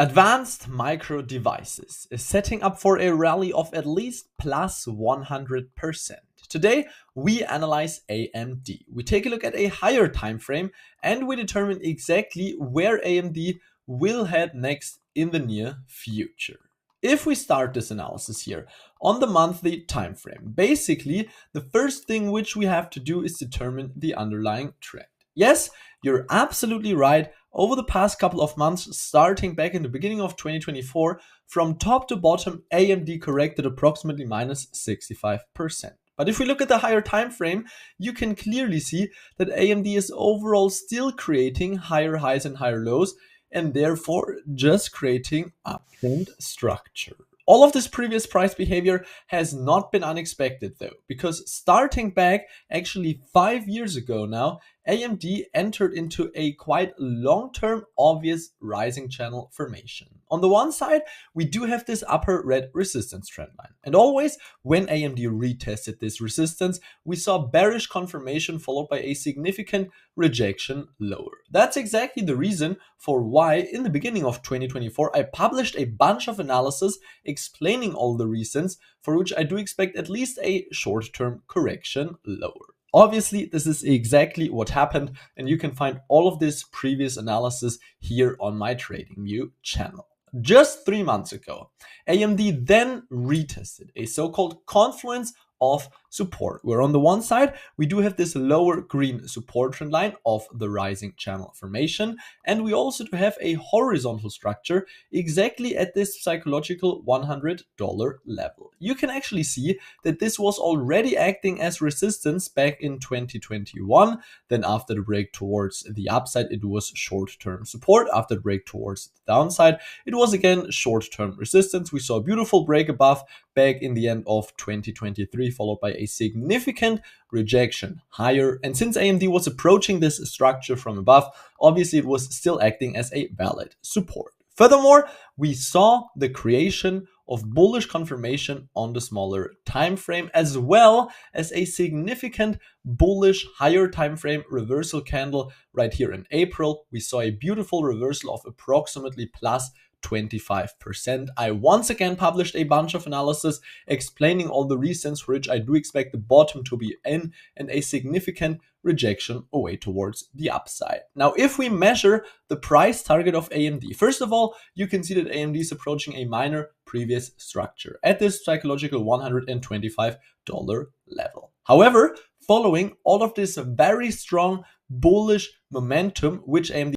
Advanced Micro Devices is setting up for a rally of at least plus 100%. Today, we analyze AMD. We take a look at a higher time frame and we determine exactly where AMD will head next in the near future. If we start this analysis here on the monthly time frame, basically the first thing which we have to do is determine the underlying trend. Yes, you're absolutely right. Over the past couple of months, starting back in the beginning of 2024, from top to bottom, AMD corrected approximately minus 65%. But if we look at the higher time frame, you can clearly see that AMD is overall still creating higher highs and higher lows, and therefore just creating uptrend structure. All of this previous price behavior has not been unexpected though, because starting back actually 5 years ago now, AMD entered into a quite long-term obvious rising channel formation. On the one side, we do have this upper red resistance trend line. And always when AMD retested this resistance, we saw bearish confirmation followed by a significant rejection lower. That's exactly the reason for why in the beginning of 2024, I published a bunch of analysis explaining all the reasons for which I do expect at least a short-term correction lower. Obviously, this is exactly what happened, and you can find all of this previous analysis here on my TradingView channel. Just 3 months ago, AMD then retested a so-called confluence of support, where on the one side we do have this lower green support trend line of the rising channel formation, and we also do have a horizontal structure exactly at this psychological $100 level. You can actually see that this was already acting as resistance back in 2021. Then after the break towards the upside, it was short-term support. After the break towards the downside, it was again short-term resistance. We saw a beautiful break above back in the end of 2023, followed by a significant rejection higher. And since AMD was approaching this structure from above, obviously it was still acting as a valid support. Furthermore, we saw the creation of bullish confirmation on the smaller time frame, as well as a significant bullish higher time frame reversal candle right here in April. We saw a beautiful reversal of approximately plus 25%. I once again published a bunch of analysis explaining all the reasons for which I do expect the bottom to be in and a significant rejection away towards the upside. Now, if we measure the price target of AMD, first of all, you can see that AMD is approaching a minor previous structure at this psychological $125 level. However, following all of this very strong bullish momentum which AMD